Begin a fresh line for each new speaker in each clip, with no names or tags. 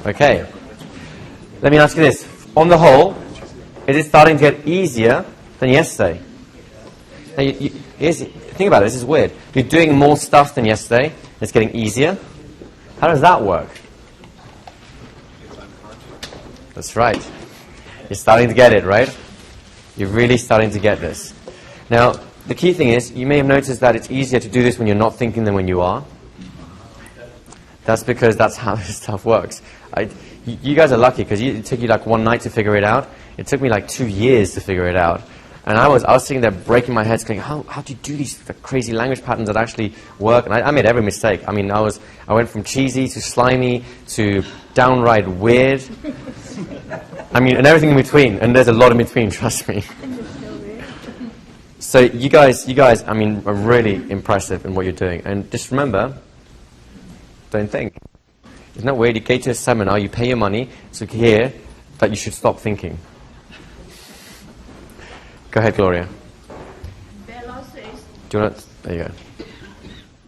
Okay. Let me ask you this. On the whole, is it starting to get easier than yesterday? Now, think about it. This is weird. You're doing more stuff than yesterday. It's getting easier. How does that work? That's right. You're starting to get it, right? You're really starting to get this. Now, the key thing is, you may have noticed that it's easier to do this when you're not thinking than when you are. That's because that's how this stuff works. You guys are lucky because it took you like one night to figure it out. It took me like 2 years to figure it out. And I was sitting there breaking my head, going, how do you do these crazy language patterns that actually work? And I made every mistake. I mean, I went from cheesy to slimy to downright weird. I mean, and everything in between. And there's a lot in between, trust me. So you guys, I mean, are really impressive in what you're doing. And just remember, don't think. It's not weird. You go to a seminar, you pay your money to hear that you should stop thinking. Go ahead, Gloria.
Bella says...
Do you want to... There you go.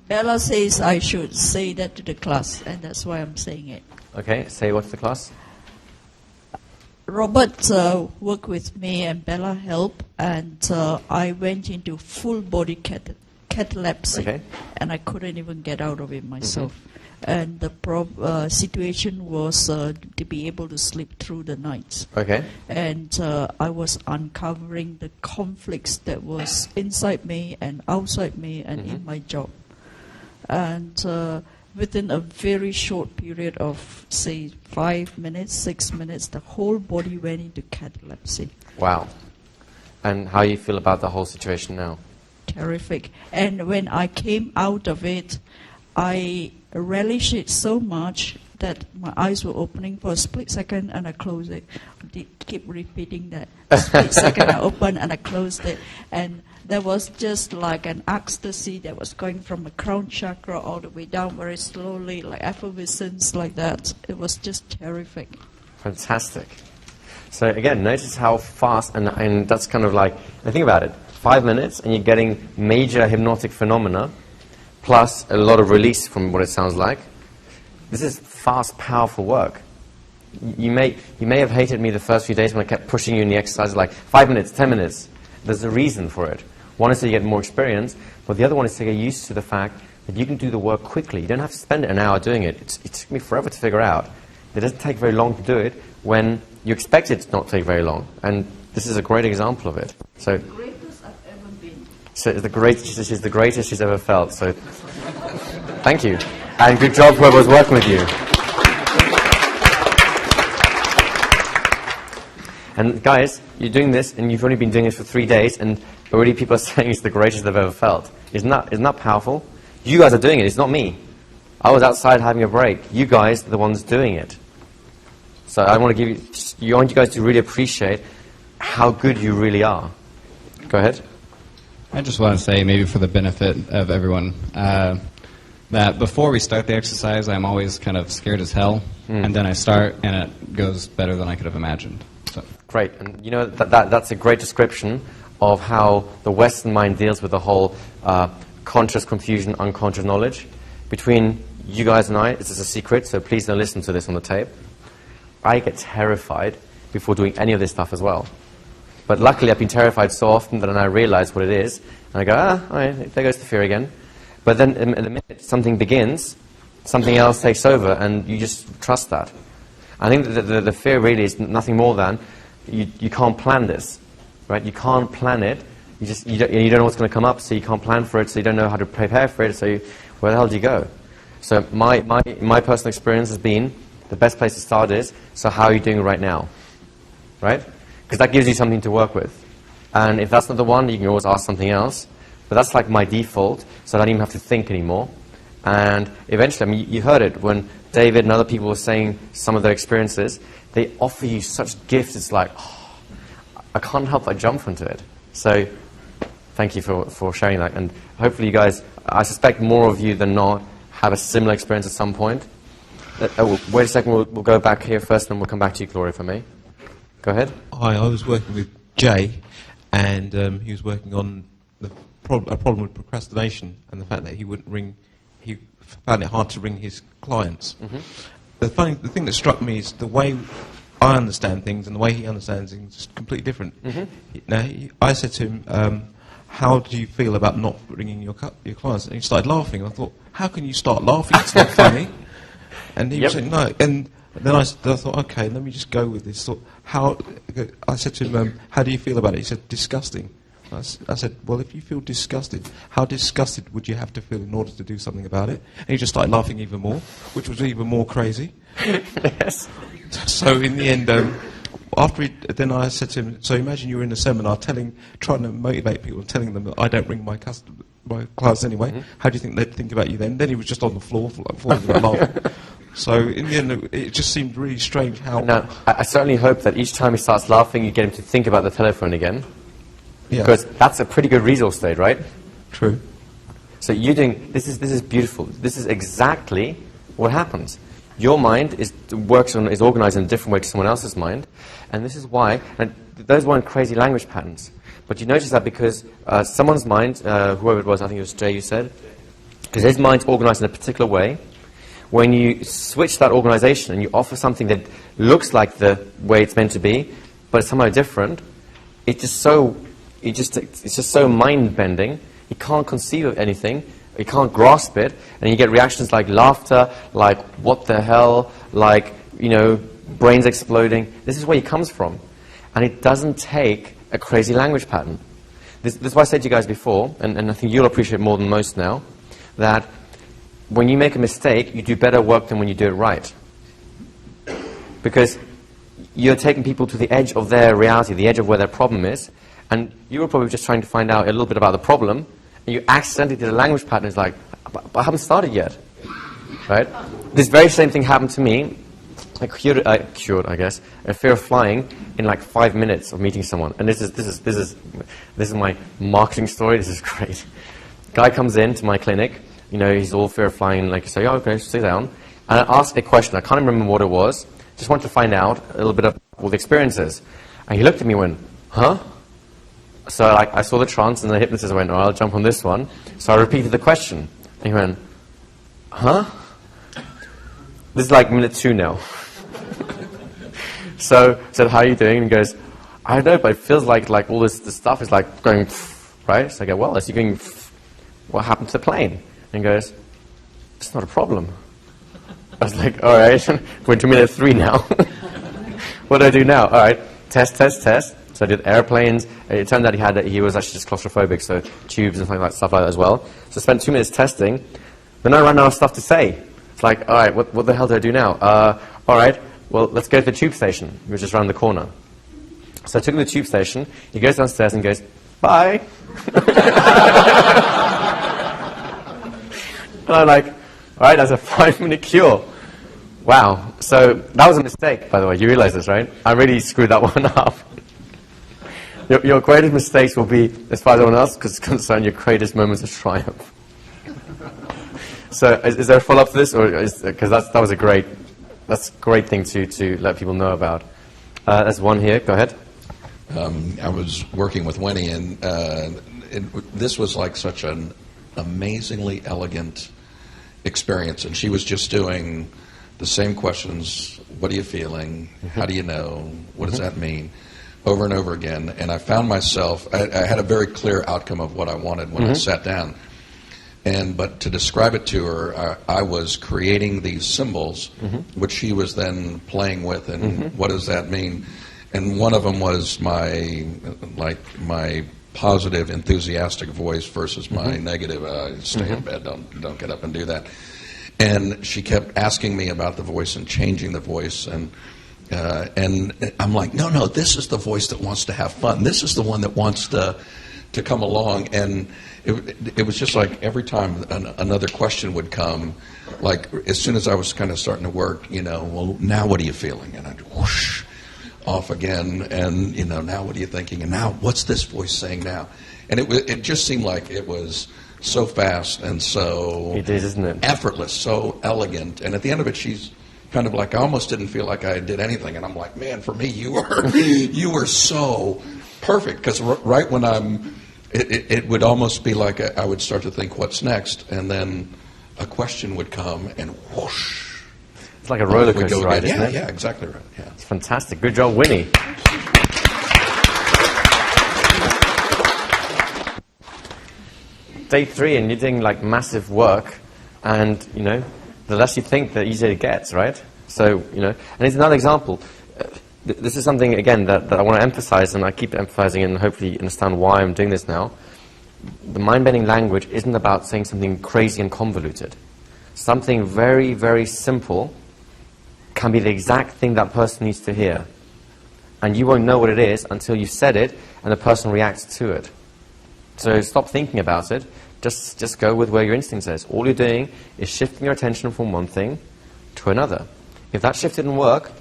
Bella says I should say that to the class, and that's why I'm saying it.
Okay, say what to the class?
Robert worked with me and Bella helped, and I went into full body catalepsy,
okay.
And I couldn't even get out of it myself. Mm-hmm. And the situation was to be able to sleep through the night.
Okay.
And I was uncovering the conflicts that was inside me and outside me and in my job. And within a very short period of, say, 5 minutes, 6 minutes, the whole body went into catalepsy.
Wow. And how you feel about the whole situation now?
Terrific. And when I came out of it, I relished it so much that my eyes were opening for a split second and I closed it. I keep repeating that. A split second I opened and I closed it. And there was just like an ecstasy that was going from the crown chakra all the way down very slowly, like effervescence like that. It was just terrific.
Fantastic. So again, notice how fast, and that's kind of like, think about it, 5 minutes and you're getting major hypnotic phenomena, plus a lot of release from what it sounds like. This is fast, powerful work. You may have hated me the first few days when I kept pushing you in the exercises, like 5 minutes, 10 minutes. There's a reason for it. One is to get more experience, but the other one is to get used to the fact that you can do the work quickly. You don't have to spend an hour doing it. It took me forever to figure out. It doesn't take very long to do it when you expect it to not take very long. And this is a great example of it. So,
The greatest I've ever been.
So she's the greatest she's ever felt. So thank you. And good job whoever was working with you. And guys, you're doing this and you've only been doing this for 3 days and already people are saying it's the greatest they've ever felt. Isn't that powerful? You guys are doing it, it's not me. I was outside having a break. You guys are the ones doing it. So I want to I want you guys to really appreciate how good you really are. Go ahead.
I just want to say, maybe for the benefit of everyone, that before we start the exercise, I'm always kind of scared as hell, and then I start, and it goes better than I could have imagined. So.
Great, and you know that's a great description of how the Western mind deals with the whole conscious confusion, unconscious knowledge. Between you guys and I, this is a secret, so please don't listen to this on the tape. I get terrified before doing any of this stuff as well. But luckily, I've been terrified so often that I realize what it is. And I go, all right, there goes the fear again. But then in the minute something begins, something else takes over, and you just trust that. I think that the fear really is nothing more than you can't plan this, right? You can't plan it. You don't know what's going to come up, so you can't plan for it, so you don't know how to prepare for it, so where the hell do you go? So my personal experience has been, the best place to start is, so how are you doing right now? Right? Because that gives you something to work with. And if that's not the one, you can always ask something else. But that's like my default, so I don't even have to think anymore. And eventually, I mean, you heard it when David and other people were saying some of their experiences. They offer you such gifts, it's like, oh, I can't help but jump into it. So thank you for sharing that. And hopefully you guys, I suspect more of you than not, have a similar experience at some point. Wait a second, we'll go back here first, and we'll come back to you, Gloria, if I may. Go ahead.
Hi, I was working with Jay, and he was working on a problem with procrastination and the fact that he wouldn't ring. He found it hard to ring his clients. the thing that struck me is the way I understand things and the way he understands things is completely different. I said to him, how do you feel about not bringing your clients? And he started laughing. I thought, how can you start laughing? It's not funny. And he was saying, no. And then I thought, okay, let me just go with this. I said to him, how do you feel about it? He said, disgusting. I said, well, if you feel disgusted, how disgusted would you have to feel in order to do something about it? And he just started laughing even more, which was even more crazy.
Yes.
So in the end, then I said to him, so imagine you were in a seminar trying to motivate people and telling them that I don't bring my clients anyway. How do you think they'd think about you then? Then he was just on the floor, falling about laughing. So in the end, it just seemed really strange how...
Now, I certainly hope that each time he starts laughing, you get him to think about the telephone again.
Yeah.
Because that's a pretty good resource state, right?
True.
So you're doing... This is beautiful. This is exactly what happens. Your mind is organized in a different way to someone else's mind. And this is why... And those weren't crazy language patterns. But you notice that because someone's mind, whoever it was, I think it was Jay you said, because his mind's organized in a particular way. When you switch that organization and you offer something that looks like the way it's meant to be, but it's somehow different, it's just so mind-bending. You can't conceive of anything. You can't grasp it. And you get reactions like laughter, like, what the hell, like, brains exploding. This is where he comes from. And it doesn't take a crazy language pattern. This is why I said to you guys before, and I think you'll appreciate more than most now, that when you make a mistake, you do better work than when you do it right. Because you're taking people to the edge of their reality, the edge of where their problem is, and you were probably just trying to find out a little bit about the problem, and you accidentally did a language pattern. It's like, but I haven't started yet. Right? This very same thing happened to me. I cured, I guess, a fear of flying in like 5 minutes of meeting someone. And this is my marketing story. This is great. Guy comes into my clinic. He's all fear of flying. Like, you say, oh, okay, sit down. And I asked a question. I can't remember what it was. Just wanted to find out a little bit of what the experience is. And he looked at me and went, huh? So I saw the trance, and the hypnotist went, oh, I'll jump on this one. So I repeated the question. And he went, huh? This is like minute 2 now. So I said, how are you doing? And he goes, I don't know, but it feels like all this stuff is like going, right? So I go, well, as you're going, what happened to the plane? And he goes, it's not a problem. I was like, all right, we're into minute 3 now. What do I do now? All right, test. So I did airplanes. It turned out he was actually just claustrophobic, so tubes and stuff like that as well. So I spent 2 minutes testing. Then I ran out of stuff to say. It's like, all right, what the hell do I do now? All right, well, let's go to the tube station, which is around the corner. So I took him to the tube station. He goes downstairs and goes, bye. And I'm like, all right, that's a 5-minute cure. Wow. So that was a mistake, by the way. You realize this, right? I really screwed that one up. Your greatest mistakes will be, as far as anyone else is concerned, your greatest moments of triumph. So is there a follow-up to this? Because that was a great thing to let people know about. There's one here. Go ahead.
I was working with Winnie, and this was like such an amazingly elegant experience. And she was just doing the same questions. What are you feeling? How do you know? What does that mean? Over and over again. And I found myself, I had a very clear outcome of what I wanted when I sat down. But to describe it to her, I was creating these symbols, which she was then playing with, and what does that mean? And one of them was my positive, enthusiastic voice versus my negative, stay in bed, don't get up and do that. And she kept asking me about the voice and changing the voice, and I'm like, no, this is the voice that wants to have fun. This is the one that wants to come along. And it was just like every time another question would come, like as soon as I was kind of starting to work, well, now what are you feeling? And I'd whoosh off again, and now what are you thinking? And now what's this voice saying now? And it just seemed like it was so fast and so
it is, isn't it?
Effortless, so elegant. And at the end of it, she's kind of like, I almost didn't feel like I did anything. And I'm like, man, for me, you were so perfect. Because right when it would almost be like I would start to think, what's next? And then a question would come, and whoosh,
It's like a roller
we
coaster
go
ride,
again.
isn't it?
Yeah, exactly right. Yeah.
It's fantastic. Good job, Winnie. Day 3, and you're doing like massive work, and you know, the less you think, the easier it gets, right? So, you know, and it's another example. This is something, again, that I want to emphasize, and I keep emphasizing it, and hopefully you understand why I'm doing this now. The mind-bending language isn't about saying something crazy and convoluted. Something very, very simple can be the exact thing that person needs to hear. And you won't know what it is until you've said it and the person reacts to it. So stop thinking about it. Just go with where your instinct says. All you're doing is shifting your attention from one thing to another. If that shift didn't work,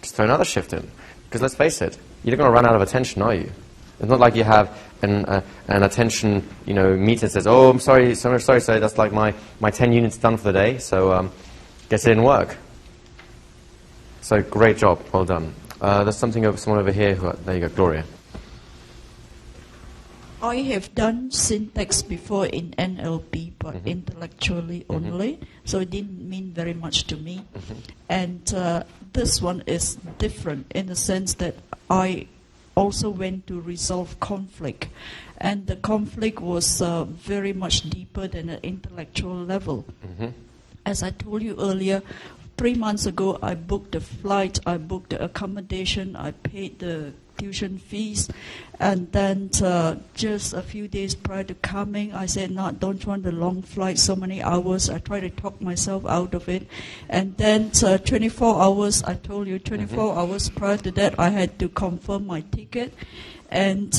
just throw another shift in. Because let's face it, you're not going to run out of attention, are you? It's not like you have an attention, you know, meter that says, oh, I'm sorry, sir, that's like my 10 units done for the day, so guess it didn't work. So great job, well done. There's someone over here. There you go, Gloria.
I have done syntax before in NLP, but intellectually only, so it didn't mean very much to me. And this one is different in the sense that I also went to resolve conflict, and the conflict was very much deeper than an intellectual level. As I told you earlier, 3 months ago I booked the flight, I booked the accommodation, I paid the tuition fees, and then just a few days prior to coming, I said, no, don't want the long flight, so many hours. I tried to talk myself out of it. And then 24 hours, I told you, 24 hours prior to that, I had to confirm my ticket. And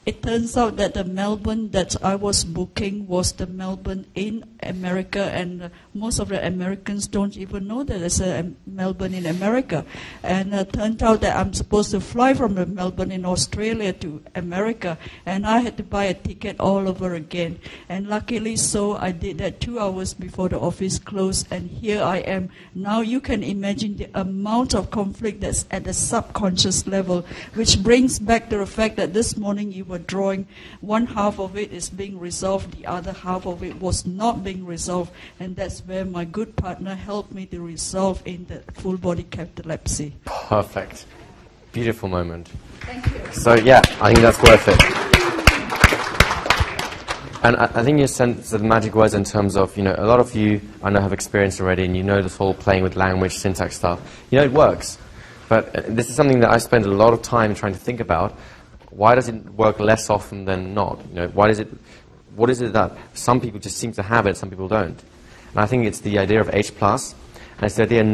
it turns out that the Melbourne that I was booking was the Melbourne in America, and most of the Americans don't even know that there's a Melbourne in America. And it turned out that I'm supposed to fly from the Melbourne in Australia to America, and I had to buy a ticket all over again. And luckily so, I did that 2 hours before the office closed, and here I am. Now you can imagine the amount of conflict that's at the subconscious level, which brings back to the fact that this morning you were drawing, one half of it is being resolved, the other half of it was not being resolved, and that's where my good partner helped me to resolve in the full body catalepsy.
Perfect. Beautiful moment.
Thank you.
So yeah, I think that's worth it. And I think you sent the magic words in terms of, you know, a lot of you I know have experience already, and you know this whole playing with language, syntax stuff. You know, it works. But this is something that I spend a lot of time trying to think about. Why does it work less often than not? You know, what is it that some people just seem to have it, some people don't? And I think it's the idea of H+, and it's the idea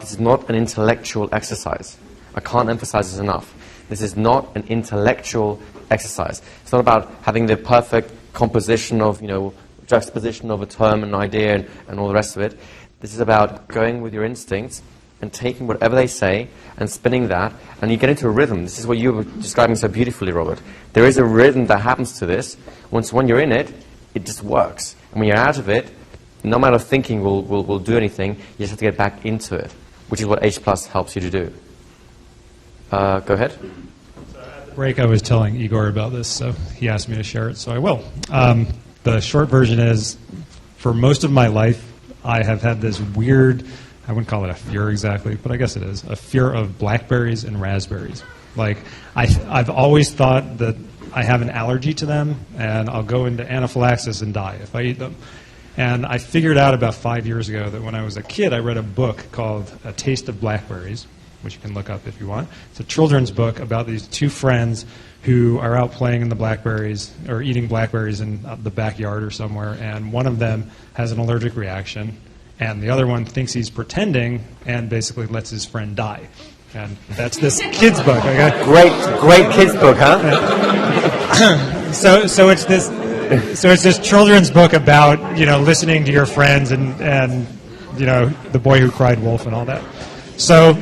this is not an intellectual exercise. I can't emphasize this enough. This is not an intellectual exercise. It's not about having the perfect composition of, you know, juxtaposition of a term and an idea and all the rest of it. This is about going with your instincts and taking whatever they say and spinning that, and you get into a rhythm. This is what you were describing so beautifully, Robert. There is a rhythm that happens to this. When you're in it, it just works. And when you're out of it, no amount of thinking will do anything. You just have to get back into it, which is what H+ helps you to do. Go ahead.
At the break, I was telling Igor about this, so he asked me to share it, so I will. The short version is, for most of my life, I have had this weird, I wouldn't call it a fear exactly, but I guess it is, a fear of blackberries and raspberries. Like, I've always thought that I have an allergy to them, and I'll go into anaphylaxis and die if I eat them. And I figured out about 5 years ago that when I was a kid, I read a book called A Taste of Blackberries, which you can look up if you want. It's a children's book about these two friends who are out playing in the blackberries, or eating blackberries in the backyard or somewhere, and one of them has an allergic reaction, and the other one thinks he's pretending and basically lets his friend die. And that's this kid's book. Okay?
Great kid's book, huh?
So it's this children's book about, you know, listening to your friends and you know, the boy who cried wolf and all that. So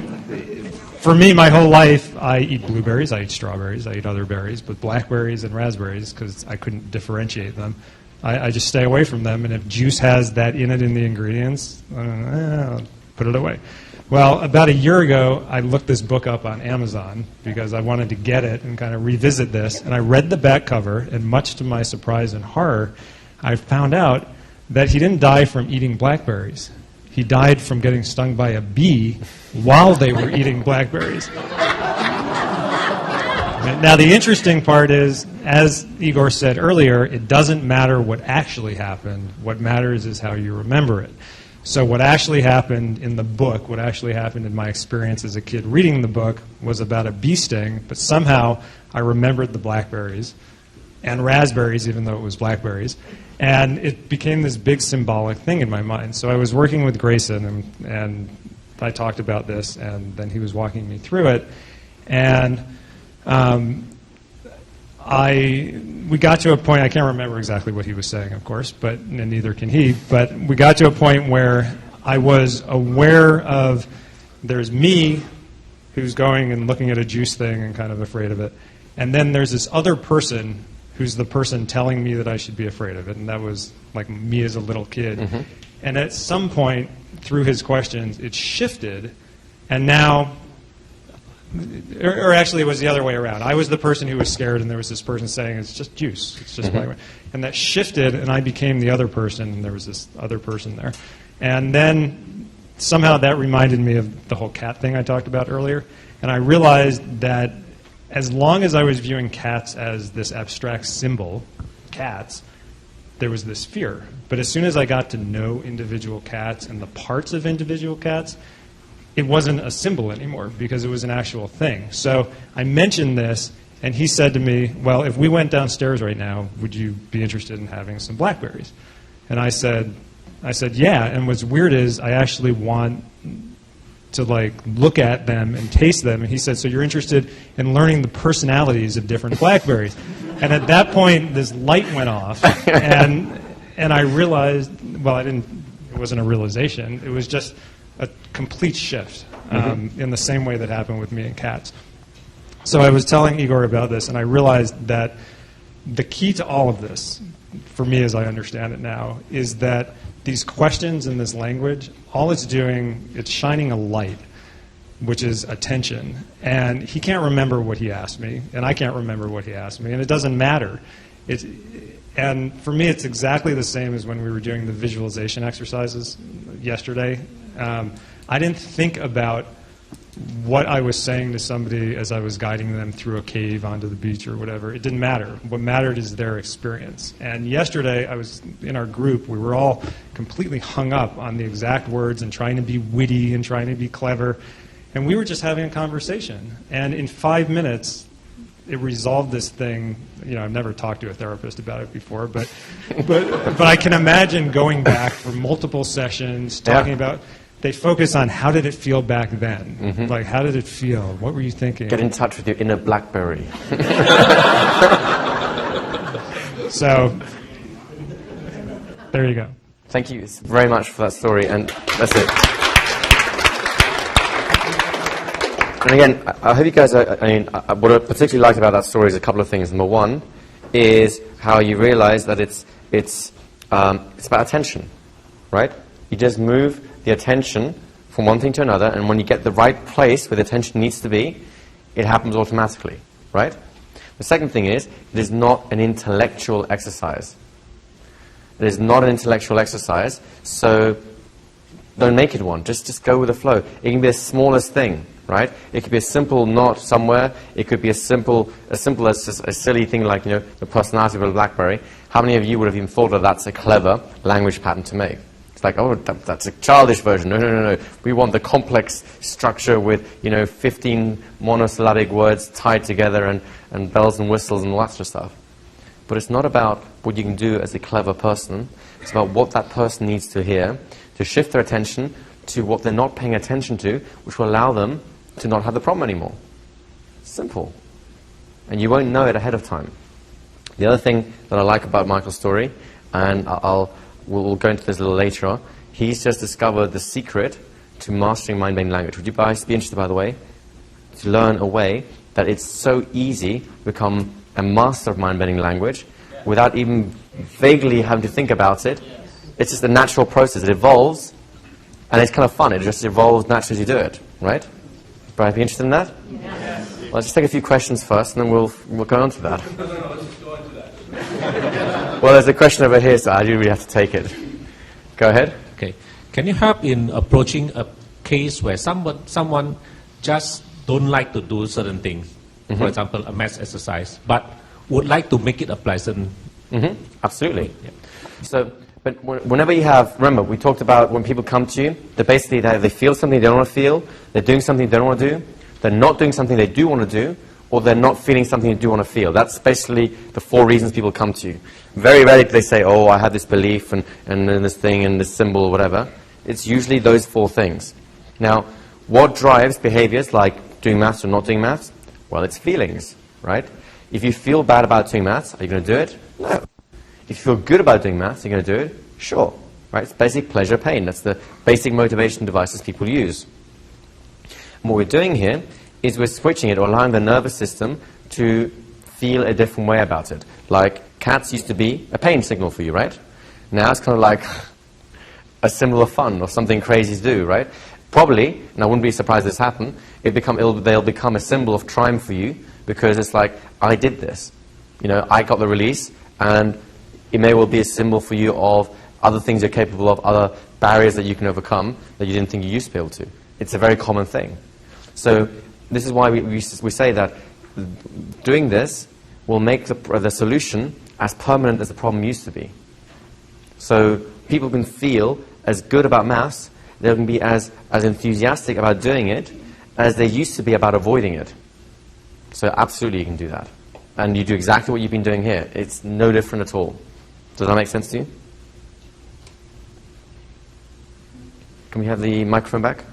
for me, my whole life, I eat blueberries, I eat strawberries, I eat other berries, but blackberries and raspberries, because I couldn't differentiate them, I just stay away from them, and if juice has that in it in the ingredients, I'll put it away. Well, about a year ago, I looked this book up on Amazon because I wanted to get it and kind of revisit this, and I read the back cover, and much to my surprise and horror, I found out that he didn't die from eating blackberries. he died from getting stung by a bee while they were eating blackberries. Now, the interesting part is, as Igor said earlier, it doesn't matter what actually happened. What matters is how you remember it. So what actually happened in the book, what actually happened in my experience as a kid reading the book, was about a bee sting, but somehow I remembered the blackberries and raspberries, even though it was blackberries, and it became this big symbolic thing in my mind. So I was working with Grayson, and I talked about this, and then he was walking me through it, and we got to a point, I can't remember exactly what he was saying, of course, and neither can he, but we got to a point where I was aware of there's me who's going and looking at a juice thing and kind of afraid of it, and then there's this other person who's the person telling me that I should be afraid of it, and that was like me as a little kid. Mm-hmm. And at some point through his questions, it shifted, and now... Or actually, it was the other way around. I was the person who was scared, and there was this person saying, it's just juice. It's just blackberry. And that shifted, and I became the other person, and there was this other person there. And then somehow that reminded me of the whole cat thing I talked about earlier. And I realized that as long as I was viewing cats as this abstract symbol, cats, there was this fear. But as soon as I got to know individual cats and the parts of individual cats, it wasn't a symbol anymore because it was an actual thing. So I mentioned this, and he said to me, well, if we went downstairs right now, would you be interested in having some blackberries? And I said, yeah. And what's weird is I actually want to look at them and taste them. And he said, so you're interested in learning the personalities of different blackberries. And at that point, this light went off, and I realized, well, it wasn't a realization. It was just a complete shift in the same way that happened with me and cats. So I was telling Igor about this, and I realized that the key to all of this, for me as I understand it now, is that these questions in this language, all it's doing, it's shining a light, which is attention. And he can't remember what he asked me, and I can't remember what he asked me, and it doesn't matter. And for me, it's exactly the same as when we were doing the visualization exercises yesterday. I didn't think about what I was saying to somebody as I was guiding them through a cave onto the beach or whatever. It didn't matter. What mattered is their experience. And yesterday, I was in our group. We were all completely hung up on the exact words and trying to be witty and trying to be clever. And we were just having a conversation. And in 5 minutes, it resolved this thing. You know, I've never talked to a therapist about it before, but I can imagine going back for multiple sessions, talking about. They focus on how did it feel back then? Mm-hmm. Like, how did it feel? What were you thinking?
Get in touch with your inner blackberry.
So, there you go.
Thank you very much for that story, and that's it. And again, I hope you guys what I particularly liked about that story is a couple of things. Number one is how you realize that it's about attention, right? You just move the attention from one thing to another, and when you get the right place where the attention needs to be, it happens automatically, right? The second thing is, it is not an intellectual exercise. It is not an intellectual exercise, so don't make it one. Just go with the flow. It can be the smallest thing, right? It could be a simple knot somewhere. It could be as simple as just a silly thing like, the personality of a BlackBerry. How many of you would have even thought that that's a clever language pattern to make? Like, oh, that's a childish version. No. We want the complex structure with, 15 monosyllabic words tied together and bells and whistles and all that sort of stuff. But it's not about what you can do as a clever person. It's about what that person needs to hear to shift their attention to what they're not paying attention to, which will allow them to not have the problem anymore. Simple. And you won't know it ahead of time. The other thing that I like about Michael's story, and we'll go into this a little later on. He's just discovered the secret to mastering mind-bending language. Would you guys be interested, by the way, to learn a way that it's so easy to become a master of mind-bending language without even vaguely having to think about it? It's just a natural process. It evolves, and it's kind of fun. It just evolves naturally as you do it, right? Brian, be interested in that? Yes. Well, let's just take a few questions first, and then we'll go on to that. Well, there's a question over here, so I do really have to take it. Go ahead.
Okay. Can you help in approaching a case where someone just don't like to do certain things, for example, a math exercise, but would like to make it a pleasant?
Absolutely.
Yeah.
So, but whenever you have, remember, we talked about when people come to you, they're basically they feel something they don't want to feel, they're doing something they don't want to do, they're not doing something they do want to do, or they're not feeling something they do want to feel. That's basically the 4 reasons people come to you. Very rarely do they say, oh, I have this belief and this thing and this symbol or whatever. It's usually those 4 things. Now, what drives behaviors like doing maths or not doing maths? Well, it's feelings, right? If you feel bad about doing maths, are you going to do it? No. If you feel good about doing maths, are you going to do it? Sure. Right? It's basic pleasure, pain. That's the basic motivation devices people use. And what we're doing here is we're switching it or allowing the nervous system to feel a different way about it. Like cats used to be a pain signal for you, right? Now it's kind of like a symbol of fun or something crazy to do, right? Probably, and I wouldn't be surprised this happened, they'll become a symbol of triumph for you because it's like, I did this. You know, I got the release, and it may well be a symbol for you of other things you're capable of, other barriers that you can overcome that you didn't think you used to be able to. It's a very common thing. So this is why we say that doing this will make the solution as permanent as the problem used to be. So people can feel as good about maths, they can be as enthusiastic about doing it as they used to be about avoiding it. So absolutely you can do that. And you do exactly what you've been doing here. It's no different at all. Does that make sense to you? Can we have the microphone back?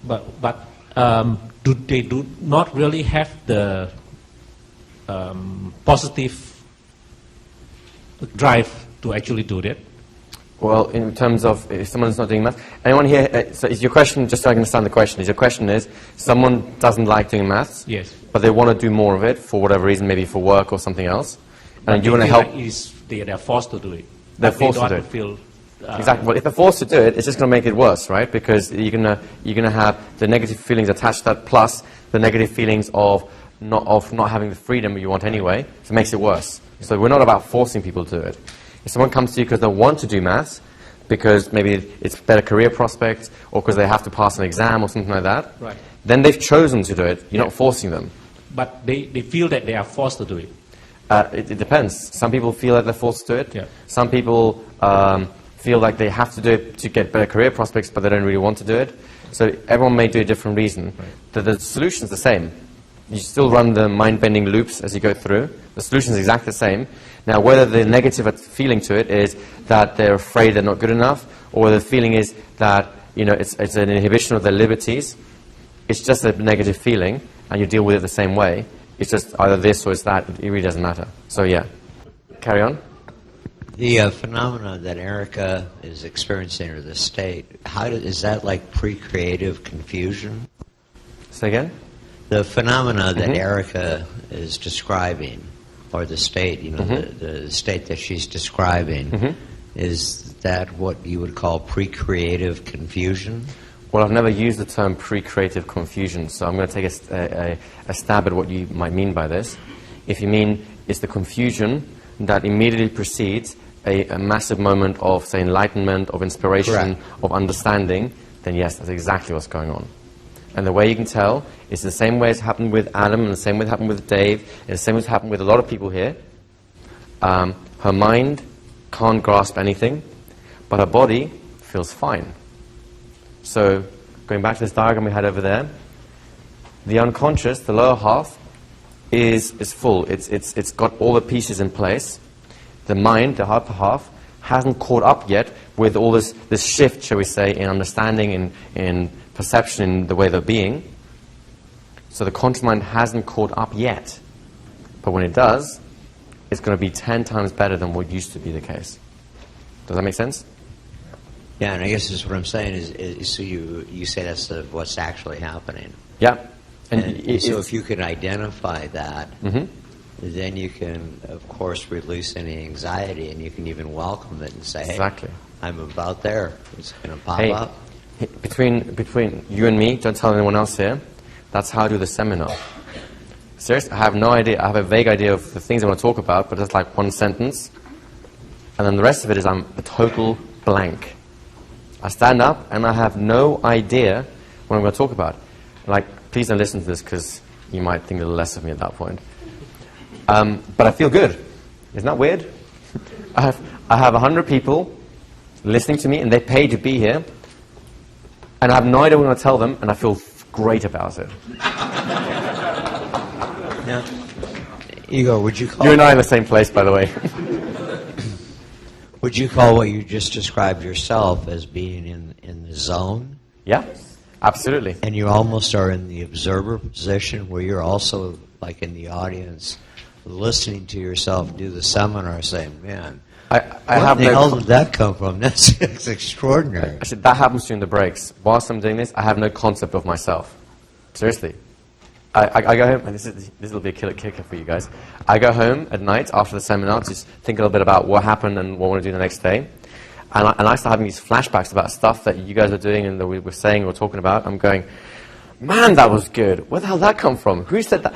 But they do not really have the positive drive to actually do that?
Well, in terms of if someone's not doing maths, anyone here, so is your question, just so I can understand the question, is your question is, someone doesn't like doing maths,
yes,
but they want to do more of it for whatever reason, maybe for work or something else, and you want to
feel
help.
like they're forced to do it.
They're forced to do it.
Feel,
exactly. Well, if they're forced to do it, it's just going to make it worse, right? Because you're gonna have the negative feelings attached to that, plus the negative feelings of not having the freedom you want anyway, so it makes it worse. So we're not about forcing people to do it. If someone comes to you because they want to do maths, because maybe it's better career prospects, or because they have to pass an exam or something like that,
right,
then they've chosen to do it. You're not forcing them.
But they feel that they are forced to do it.
It depends. Some people feel that they're forced to do it.
Yeah.
Some people feel like they have to do it to get better career prospects, but they don't really want to do it. So everyone may do a different reason. Right. The solution's the same. You still run the mind-bending loops as you go through. The solution is exactly the same. Now, whether the negative feeling to it is that they're afraid they're not good enough, or the feeling is that it's an inhibition of their liberties, it's just a negative feeling, and you deal with it the same way. It's just either this or it's that. It really doesn't matter. So, yeah. Carry on.
The phenomena that Erica is experiencing, or the state, is that like pre-creative confusion?
Say again?
The phenomena that Erica is describing, or the state, the state that she's describing, is that what you would call pre-creative confusion?
Well, I've never used the term pre-creative confusion, so I'm going to take a stab at what you might mean by this. If you mean it's the confusion that immediately precedes a massive moment of, say, enlightenment, of inspiration,
correct,
of understanding, then yes, that's exactly what's going on. And the way you can tell is the same way it's happened with Adam, and the same way it happened with Dave, and the same way it's happened with a lot of people here. Her mind can't grasp anything, but her body feels fine. So, going back to this diagram we had over there, the unconscious, the lower half, is full. It's got all the pieces in place. The mind, the upper half, hasn't caught up yet with all this shift, shall we say, in understanding, in perception, in the way they're being. So the conscious mind hasn't caught up yet. But when it does, it's going to be 10 times better than what used to be the case. Does that make sense?
Yeah, and I guess this is what I'm saying is so you say that's what's actually happening.
Yeah.
And so if you can identify that, then you can, of course, release any anxiety, and you can even welcome it and say, hey,
exactly,
I'm about there. It's going to pop up.
Between you and me, don't tell anyone else here, that's how I do the seminar. Seriously, I have no idea. I have a vague idea of the things I want to talk about, but it's like one sentence. And then the rest of it is I'm a total blank. I stand up and I have no idea what I'm going to talk about. Like, please don't listen to this because you might think a little less of me at that point. But I feel good. Isn't that weird? I have 100 people listening to me and they pay to be here. And I have no idea what I'm going to tell them and I feel great about it.
Now, Igor, would you call...
You and I are in the same place, by the way.
Would you call what you just described yourself as being in the zone?
Yeah, absolutely.
And you almost are in the observer position where you're also like in the audience listening to yourself do the seminar saying, man,
I
where the hell did that come from? That's extraordinary.
Actually, that happens during the breaks. Whilst I'm doing this, I have no concept of myself. Seriously. I go home, and this will be a killer kicker for you guys. I go home at night after the seminar to just think a little bit about what happened and what I want to do the next day. And I start having these flashbacks about stuff that you guys are doing and that we were saying or talking about. I'm going, man, that was good. Where the hell did that come from? Who said that?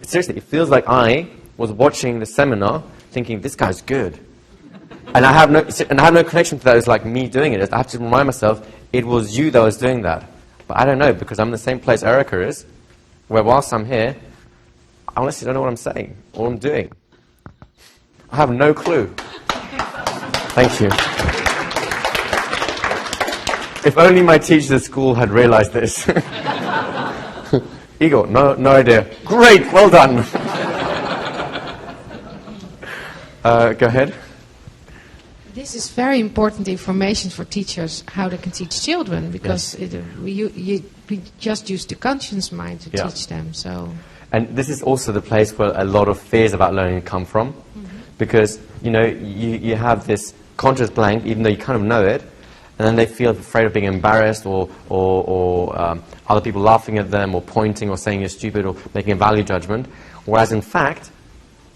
Seriously, it feels like I was watching the seminar thinking, this guy's good. And I have no connection to that. It's like me doing it. I have to remind myself, it was you that was doing that. But I don't know, because I'm in the same place Erica is, where whilst I'm here, I honestly don't know what I'm saying or what I'm doing. I have no clue. Thank you. If only my teachers at school had realized this. Igor, no idea. Great, well done. Go ahead.
This is very important information for teachers, how they can teach children, because we just use the conscious mind to teach them. So,
and this is also the place where a lot of fears about learning come from, because you have this conscious blank, even though you kind of know it, and then they feel afraid of being embarrassed or other people laughing at them or pointing or saying you're stupid or making a value judgment, whereas in fact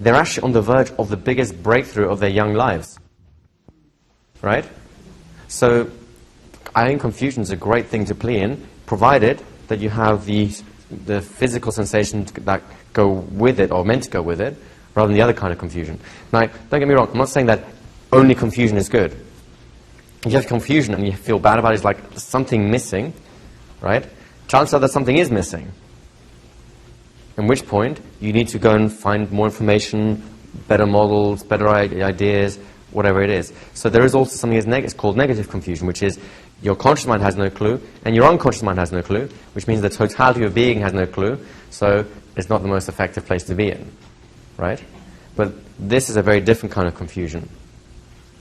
they're actually on the verge of the biggest breakthrough of their young lives. Right? So I think confusion is a great thing to play in, provided that you have the physical sensations that go with it or meant to go with it, rather than the other kind of confusion. Now, don't get me wrong, I'm not saying that only confusion is good. If you have confusion and you feel bad about it, it's like something missing, right? Chances are that something is missing. At which point, you need to go and find more information, better models, better ideas, whatever it is. So there is also something it's called negative confusion, which is your conscious mind has no clue, and your unconscious mind has no clue, which means the totality of being has no clue, so it's not the most effective place to be in, right? But this is a very different kind of confusion.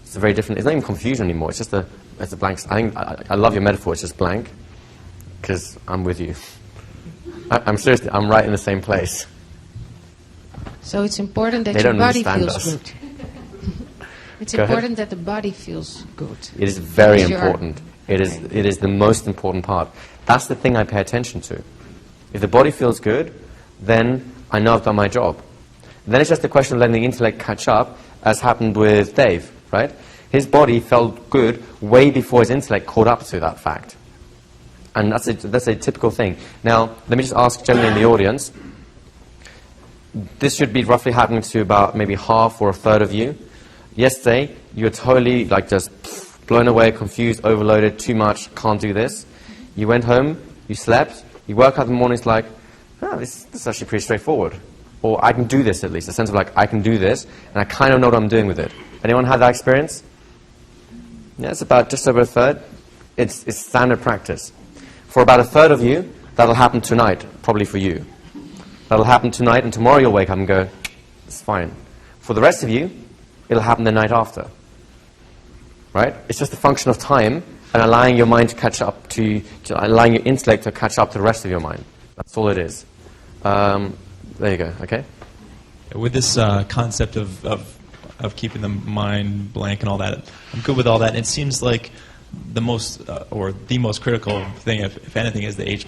It's a very different, it's not even confusion anymore, it's a blank. I love your metaphor, it's just blank, because I'm with you. I'm seriously, I'm right in the same place.
So it's important that your body feels good. It's important that the body feels good.
It is very important. It is the most important part. That's the thing I pay attention to. If the body feels good, then I know I've done my job. Then it's just a question of letting the intellect catch up, as happened with Dave, right? His body felt good way before his intellect caught up to that fact. And that's a typical thing. Now, let me just ask generally in the audience, this should be roughly happening to about maybe half or a third of you. Yesterday, you were totally like just blown away, confused, overloaded, too much, can't do this. You went home, you slept, you woke up in the morning, it's like, this is actually pretty straightforward. Or I can do this at least, a sense of like, I can do this, and I kind of know what I'm doing with it. Anyone had that experience? Yeah, it's about just over a third. It's standard practice. For about a third of you, that'll happen tonight, probably for you. That'll happen tonight, and tomorrow you'll wake up and go, it's fine. For the rest of you, it'll happen the night after. Right? It's just a function of time and allowing your mind to catch up to allowing your intellect to catch up to the rest of your mind. That's all it is. There you go, okay?
With this concept of keeping the mind blank and all that, I'm good with all that. It seems like the most critical thing, if anything, is the H+.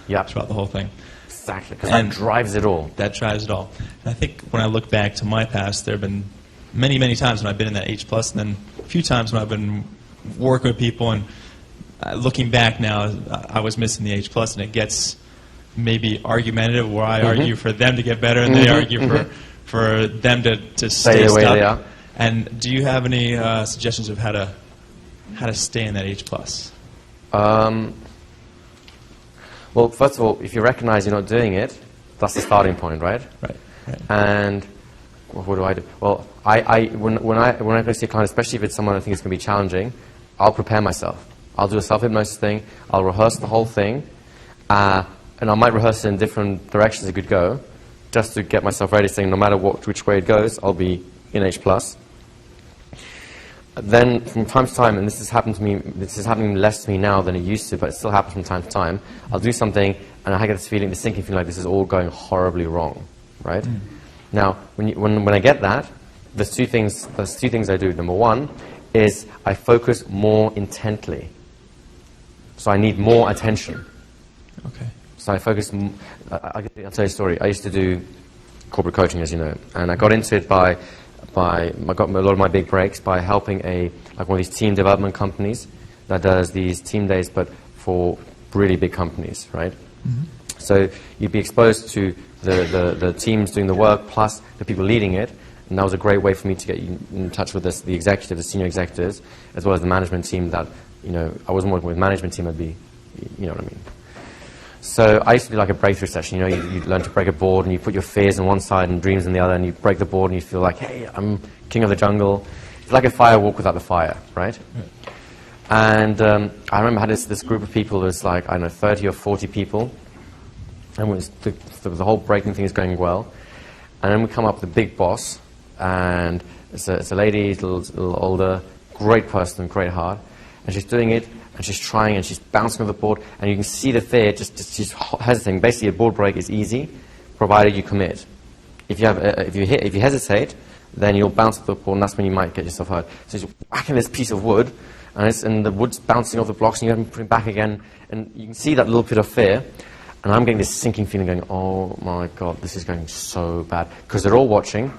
Yeah.
Throughout the whole thing.
Exactly, because that drives it all.
That drives it all. And I think when I look back to my past, there have been many, many times when I've been in that H+, and then a few times when I've been working with people, and looking back now, I was missing the H+, and it gets maybe argumentative, where I argue for them to get better and they argue for them to stay
the way
stuck.
they are.
And do you have any suggestions of how to stay in that H+?
Well, first of all, if you recognize you're not doing it, that's the starting point, right?
Right.
And what do I do? Well, when I go to see a client, especially if it's someone I think is going to be challenging, I'll prepare myself. I'll do a self-hypnosis thing. I'll rehearse the whole thing. And I might rehearse it in different directions it could go, just to get myself ready, saying no matter which way it goes, I'll be in H+. Then, from time to time, and this is happening less to me now than it used to, but it still happens from time to time, I'll do something, and I get this feeling, this sinking feeling like this is all going horribly wrong, right? Now, when I get that, there's two things I do. Number one is I focus more intently. So I need more attention.
Okay.
So I focus, I'll tell you a story. I used to do corporate coaching, as you know, and I got into it I got a lot of my big breaks by helping one of these team development companies that does these team days, but for really big companies, right? So you'd be exposed to the teams doing the work plus the people leading it, and that was a great way for me to get in touch with the senior executives, as well as the management team that, I wasn't working with management team, I'd be, you know what I mean. So I used to do like a breakthrough session. You learn to break a board, and you put your fears on one side and dreams on the other, and you break the board, and you feel like, hey, I'm king of the jungle. It's like a fire walk without the fire, right? And I remember I had this group of people. There was like, I don't know, 30 or 40 people, and the whole breaking thing is going well. And then we come up with the big boss, and it's a lady, a little older, great person, great heart, and she's doing it. And she's trying, and she's bouncing on the board, and you can see the fear. She's hesitating. Basically, a board break is easy, provided you commit. If you hesitate, then you'll bounce off the board, and that's when you might get yourself hurt. So she's whacking this piece of wood, and the wood's bouncing off the blocks, and you have to put it back again, and you can see that little bit of fear. And I'm getting this sinking feeling, going, "Oh my God, this is going so bad," because they're all watching.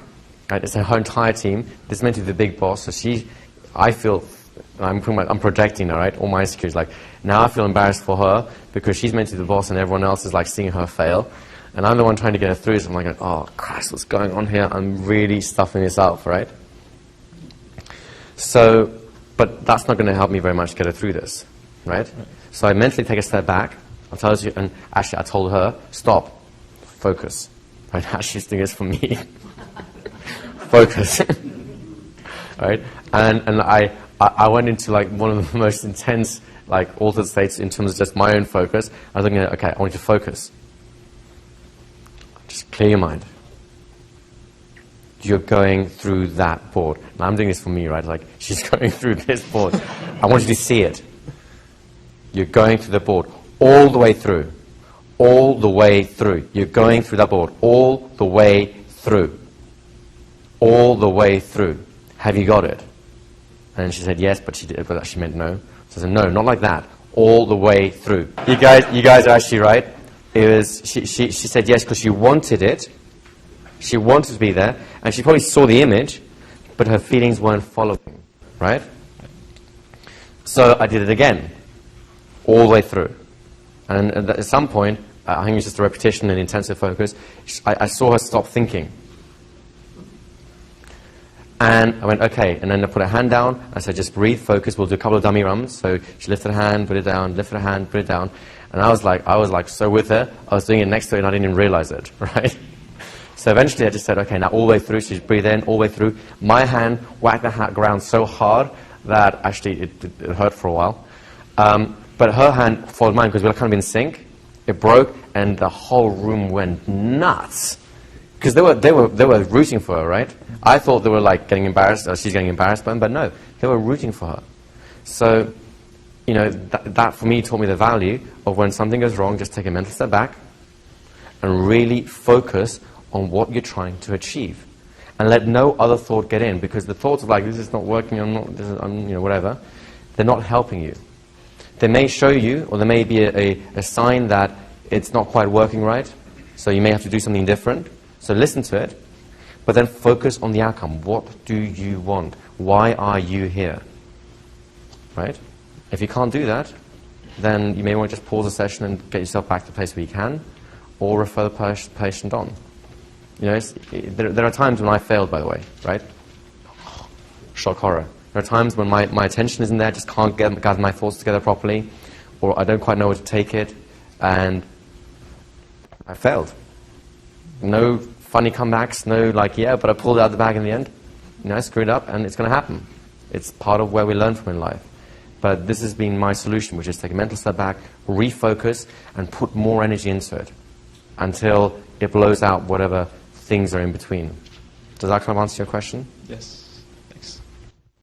Right? It's her entire team. This is meant to be the big boss, so I feel. I'm projecting now, right? All my insecurities. Like, now I feel embarrassed for her because she's meant to be the boss and everyone else is like seeing her fail. And I'm the one trying to get her through. So I'm like, oh, Christ, what's going on here? I'm really stuffing this up, right? So, but that's not going to help me very much to get her through this, right? So I mentally take a step back. I'll tell you, and actually I told her, stop, focus. Right? Actually, she's doing this for me. Focus. Right? And I went into like one of the most intense like altered states in terms of just my own focus. I was looking at, okay, I want you to focus. Just clear your mind. You're going through that board. Now I'm doing this for me, right? Like, she's going through this board. I want you to see it. You're going through the board all the way through. All the way through. You're going through that board all the way through. All the way through. Have you got it? And she said yes, but she meant no. So I said, no, not like that. All the way through. You guys are actually right. It was she said yes because she wanted it. She wanted to be there, and she probably saw the image, but her feelings weren't following, right? So I did it again, all the way through. And at some point, I think it was just a repetition and intensive focus, I saw her stop thinking. And I went, okay, and then I put her hand down. I said, just breathe, focus. We'll do a couple of dummy runs. So she lifted her hand, put it down, lifted her hand, put it down. And I was like so with her. I was doing it next to her, and I didn't even realize it, right? So eventually I just said, okay, now all the way through. So just breathe in, all the way through. My hand whacked the ground so hard that actually it hurt for a while. But her hand followed mine because we were kind of in sync. It broke, and the whole room went nuts. Because they were rooting for her, right? I thought they were like getting embarrassed, or she's getting embarrassed, but no, they were rooting for her. So, that for me taught me the value of when something goes wrong, just take a mental step back and really focus on what you're trying to achieve, and let no other thought get in, because the thoughts of like, this is not working, I'm whatever, they're not helping you. They may show you, or there may be a sign that it's not quite working right, so you may have to do something different. So listen to it, but then focus on the outcome. What do you want? Why are you here? Right? If you can't do that, then you may want to just pause the session and get yourself back to the place where you can, or refer the patient on. You know, there are times when I failed, by the way, right? Shock horror. There are times when my attention isn't there, just can't gather my thoughts together properly, or I don't quite know where to take it, and I failed. No funny comebacks, no like, yeah, but I pulled it out of the bag in the end. You know, I screwed up, and it's going to happen. It's part of where we learn from in life. But this has been my solution, which is take a mental step back, refocus, and put more energy into it until it blows out whatever things are in between. Does that kind of answer your question?
Yes.